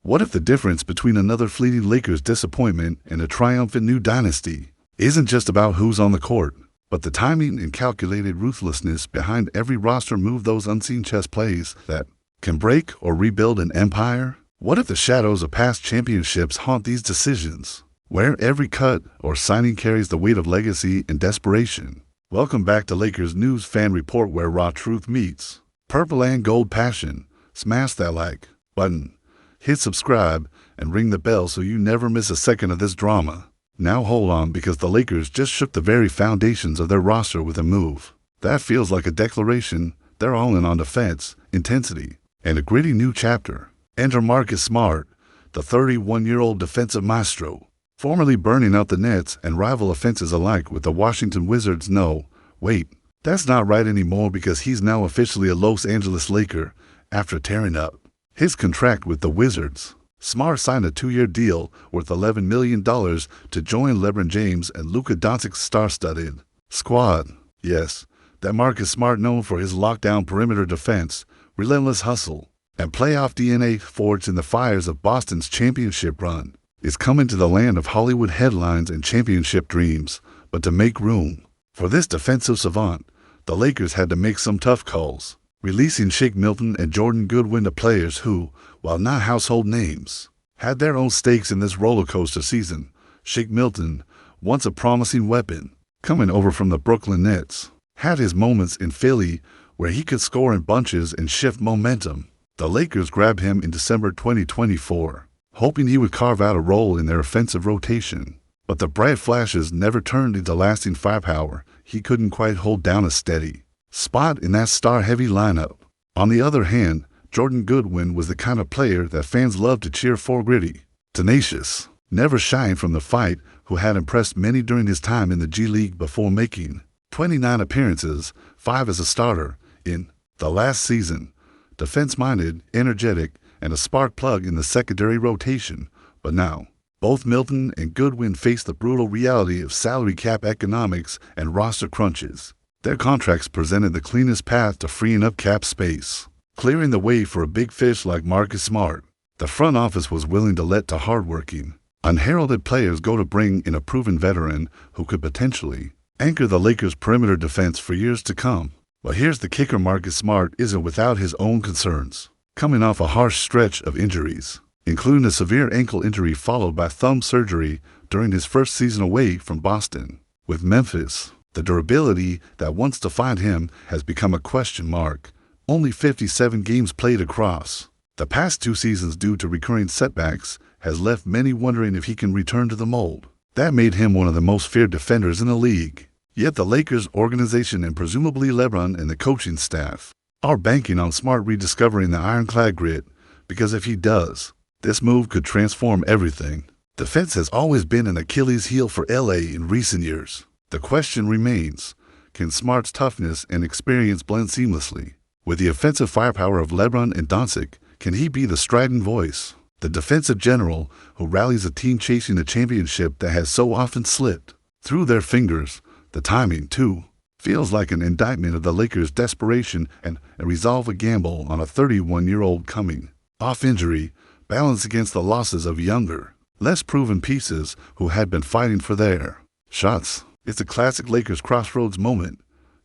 What if the difference between another fleeting Lakers disappointment and a triumphant new dynasty isn't just about who's on the court, but the timing and calculated ruthlessness behind every roster move, those unseen chess plays that can break or rebuild an empire? What if the shadows of past championships haunt these decisions, where every cut or signing carries the weight of legacy and desperation? Welcome back to Lakers News Fan Report, where raw truth meets purple and gold passion. Smash that like button, hit subscribe, and ring the bell so you never miss a second of this drama. Now hold on, because the Lakers just shook the very foundations of their roster with a move that feels like a declaration. They're all in on defense, intensity, and a gritty new chapter. Enter Marcus Smart, the 31-year-old defensive maestro, formerly burning out the Nets and rival offenses alike with the Washington Wizards. No, wait, that's not right anymore, because he's now officially a Los Angeles Laker after tearing up his contract with the Wizards. Smart signed a 2-year deal worth $11 million to join LeBron James and Luka Doncic's star-studded squad. Yes, that Marcus Smart, known for his lockdown perimeter defense, relentless hustle, and playoff DNA forged in the fires of Boston's championship run, is coming to the land of Hollywood headlines and championship dreams. But to make room for this defensive savant, the Lakers had to make some tough calls, releasing Shake Milton and Jordan Goodwin, to players who, while not household names, had their own stakes in this roller coaster season. Shake Milton, once a promising weapon coming over from the Brooklyn Nets, had his moments in Philly where he could score in bunches and shift momentum. The Lakers grabbed him in December 2024, hoping he would carve out a role in their offensive rotation. But the bright flashes never turned into lasting firepower. He couldn't quite hold down a steady spot in that star-heavy lineup. On the other hand, Jordan Goodwin was the kind of player that fans loved to cheer for: gritty, tenacious, never shying from the fight, who had impressed many during his time in the G League before making 29 appearances, 5 as a starter, in the last season. Defense-minded, energetic, and a spark plug in the secondary rotation. But now, both Milton and Goodwin face the brutal reality of salary cap economics and roster crunches. Their contracts presented the cleanest path to freeing up cap space, clearing the way for a big fish like Marcus Smart. The front office was willing to let to hardworking, unheralded players go to bring in a proven veteran who could potentially anchor the Lakers' perimeter defense for years to come. But here's the kicker: Marcus Smart isn't without his own concerns. Coming off a harsh stretch of injuries, including a severe ankle injury followed by thumb surgery during his first season away from Boston with Memphis, the durability that once defined him has become a question mark. Only 57 games played across the past 2 seasons due to recurring setbacks has left many wondering if he can return to the mold that made him one of the most feared defenders in the league. Yet the Lakers organization, and presumably LeBron and the coaching staff, are banking on Smart rediscovering the ironclad grit, because if he does, this move could transform everything. Defense has always been an Achilles heel for LA in recent years. The question remains, can Smart's toughness and experience blend seamlessly with the offensive firepower of LeBron and Doncic? Can he be the strident voice, the defensive general who rallies a team chasing a championship that has so often slipped through their fingers? The timing, too, feels like an indictment of the Lakers' desperation and a resolve, a gamble on a 31-year-old coming off injury, balanced against the losses of younger, less proven pieces who had been fighting for their shots. It's a classic Lakers crossroads moment.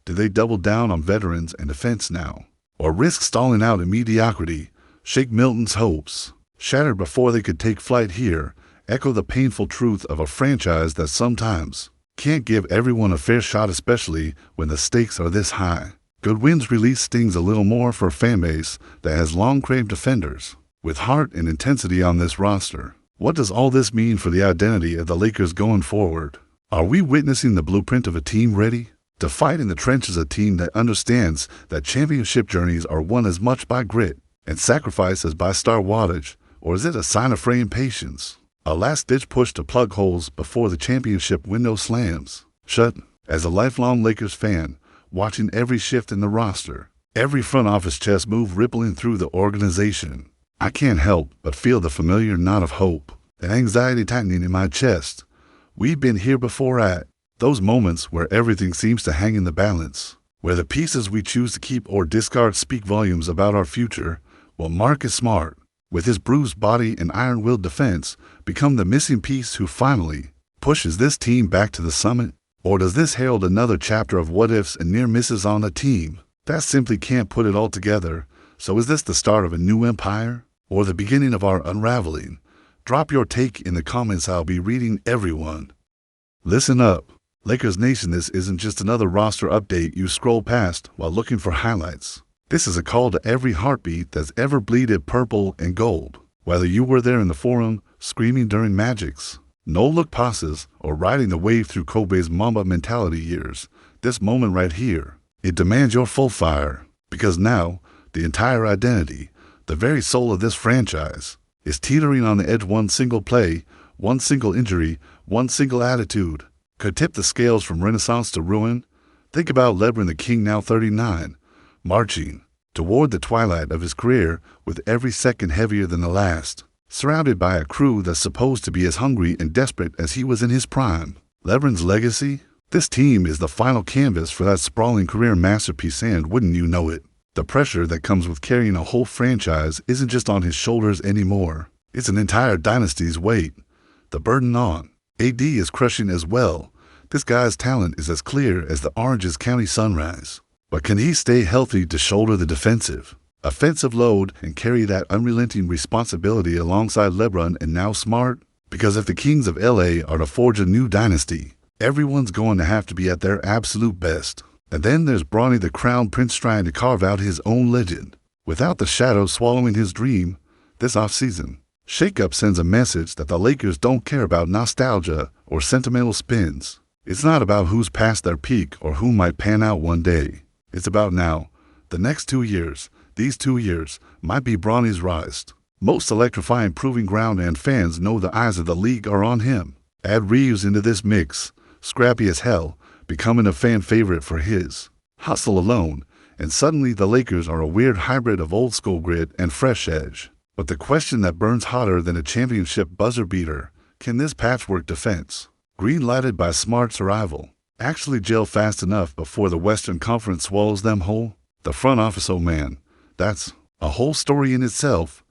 Do they double down on veterans and defense now, or risk stalling out in mediocrity? Shake Milton's hopes, shattered before they could take flight here, echo the painful truth of a franchise that sometimes can't give everyone a fair shot, especially when the stakes are this high. Goodwin's release stings a little more for a fanbase that has long craved defenders with heart and intensity on this roster. What does all this mean for the identity of the Lakers going forward? Are we witnessing the blueprint of a team ready to fight in the trenches, a team that understands that championship journeys are won as much by grit and sacrifice as by star wattage? Or is it a sign of fraying patience, a last-ditch push to plug holes before the championship window slams shut? As a lifelong Lakers fan, watching every shift in the roster, every front office chess move rippling through the organization, I can't help but feel the familiar knot of hope and anxiety tightening in my chest. We've been here before, at those moments where everything seems to hang in the balance, where the pieces we choose to keep or discard speak volumes about our future. Well, Marcus Smart with his bruised body and iron-willed defense, become the missing piece who finally pushes this team back to the summit? Or does this herald another chapter of what-ifs and near misses on a team that simply can't put it all together? So is this the start of a new empire, or the beginning of our unraveling? Drop your take in the comments. I'll be reading everyone. Listen up, Lakers Nation, this isn't just another roster update you scroll past while looking for highlights. This is a call to every heartbeat that's ever bleeded purple and gold. Whether you were there in the forum, screaming during Magic's no-look passes, or riding the wave through Kobe's Mamba mentality years, this moment right here, it demands your full fire. Because now, the entire identity, the very soul of this franchise, is teetering on the edge. One single play, one single injury, one single attitude could tip the scales from renaissance to ruin. Think about LeBron the King, now 39, marching toward the twilight of his career with every second heavier than the last, surrounded by a crew that's supposed to be as hungry and desperate as he was in his prime. LeBron's legacy? This team is the final canvas for that sprawling career masterpiece, and wouldn't you know it, the pressure that comes with carrying a whole franchise isn't just on his shoulders anymore. It's an entire dynasty's weight. The burden on AD is crushing as well. This guy's talent is as clear as the Orange County sunrise. But can he stay healthy to shoulder the defensive, offensive load and carry that unrelenting responsibility alongside LeBron and now Smart? Because if the Kings of LA are to forge a new dynasty, everyone's going to have to be at their absolute best. And then there's Bronny the Crown Prince trying to carve out his own legend, without the shadow swallowing his dream. This offseason, shakeup sends a message that the Lakers don't care about nostalgia or sentimental spins. It's not about who's past their peak or who might pan out one day. It's about now. The next 2 years, these 2 years, might be Bronny's rise. Most electrifying proving ground, and fans know the eyes of the league are on him. Add Reeves into this mix, scrappy as hell, becoming a fan favorite for his hustle alone, and suddenly the Lakers are a weird hybrid of old school grit and fresh edge. But the question that burns hotter than a championship buzzer beater, can this patchwork defense, green-lighted by Smart's arrival, actually gel fast enough before the Western Conference swallows them whole? The front office, oh man, that's a whole story in itself.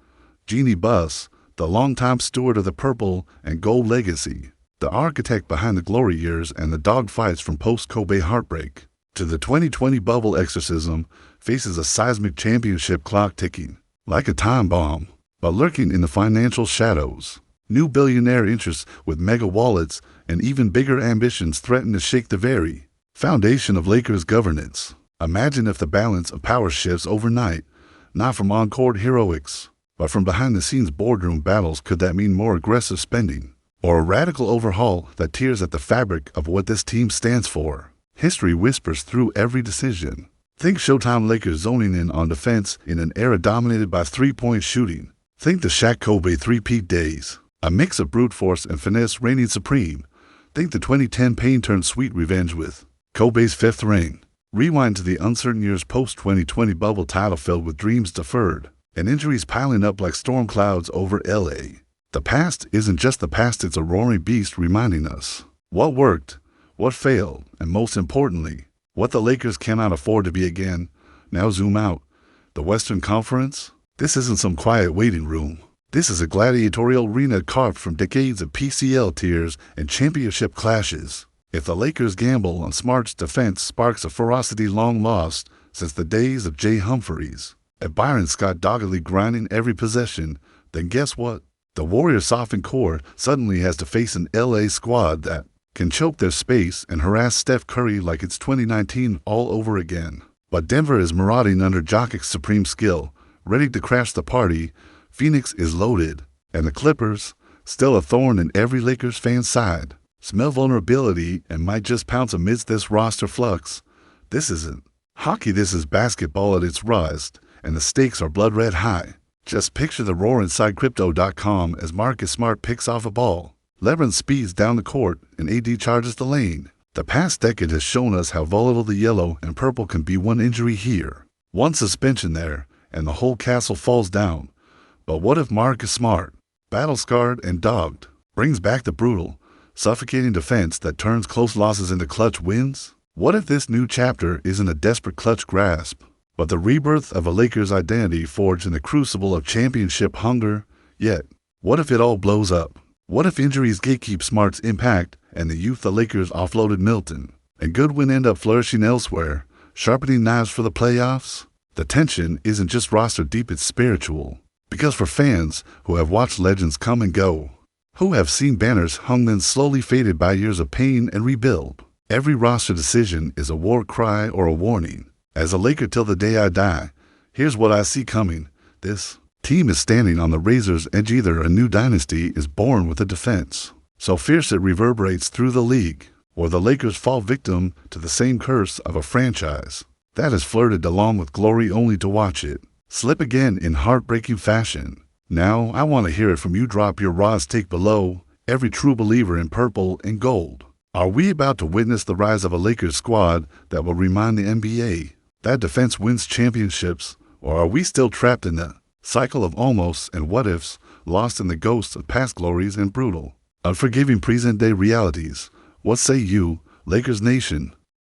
Jeannie Buss, the longtime steward of the purple and gold legacy, the architect behind the glory years and the dogfights from post-Kobe heartbreak to the 2020 bubble exorcism, faces a seismic championship clock ticking like a time bomb, but lurking in the financial shadows. New billionaire interests with mega wallets and even bigger ambitions threaten to shake the very foundation of Lakers governance. Imagine if the balance of power shifts overnight, not from on-court heroics, but from behind-the-scenes boardroom battles. Could that mean more aggressive spending, or a radical overhaul that tears at the fabric of what this team stands for? History whispers through every decision. Think Showtime Lakers zoning in on defense in an era dominated by three-point shooting. Think the Shaq Kobe three-peat days, a mix of brute force and finesse reigning supreme. Think the 2010 pain turned sweet revenge with Kobe's fifth ring. Rewind to the uncertain years post-2020 bubble title filled with dreams deferred and injuries piling up like storm clouds over LA. The past isn't just the past, it's a roaring beast reminding us what worked, what failed, and most importantly, what the Lakers cannot afford to be again. Now zoom out. The Western Conference? This isn't some quiet waiting room. This is a gladiatorial arena carved from decades of PCL tears and championship clashes. If the Lakers gamble on Smart's defense sparks a ferocity long lost since the days of Jay Humphries, if Byron Scott doggedly grinding every possession, then guess what? The Warriors' softened core suddenly has to face an LA squad that can choke their space and harass Steph Curry like it's 2019 all over again. But Denver is marauding under Jokic's supreme skill, ready to crash the party. Phoenix is loaded, and the Clippers, still a thorn in every Lakers fan's side, smell vulnerability and might just pounce amidst this roster flux. This isn't hockey, this is basketball at its rawest, and the stakes are blood red high. Just picture the roar inside Crypto.com as Marcus Smart picks off a ball. LeBron speeds down the court and AD charges the lane. The past decade has shown us how volatile the yellow and purple can be. One injury here, one suspension there, and the whole castle falls down. But what if Marcus Smart, battle-scarred and dogged, brings back the brutal, suffocating defense that turns close losses into clutch wins? What if this new chapter isn't a desperate clutch grasp, but the rebirth of a Lakers identity forged in the crucible of championship hunger. Yet, what if it all blows up? What if injuries gatekeep Smart's impact and the youth the Lakers offloaded Milton, and Goodwin end up flourishing elsewhere, sharpening knives for the playoffs? The tension isn't just roster deep, it's spiritual. Because for fans who have watched legends come and go, who have seen banners hung then slowly faded by years of pain and rebuild, every roster decision is a war cry or a warning. As a Laker till the day I die, here's what I see coming. This team is standing on the razor's edge. Either a new dynasty is born with a defense so fierce it reverberates through the league, or the Lakers fall victim to the same curse of a franchise that has flirted along with glory only to watch it slip again in heartbreaking fashion. Now, I want to hear it from you. Drop your raw take below. Every true believer in purple and gold. Are we about to witness the rise of a Lakers squad that will remind the NBA that defense wins championships, or are we still trapped in the cycle of almosts and what-ifs, lost in the ghosts of past glories and brutal, unforgiving present-day realities? What say you, Lakers Nation?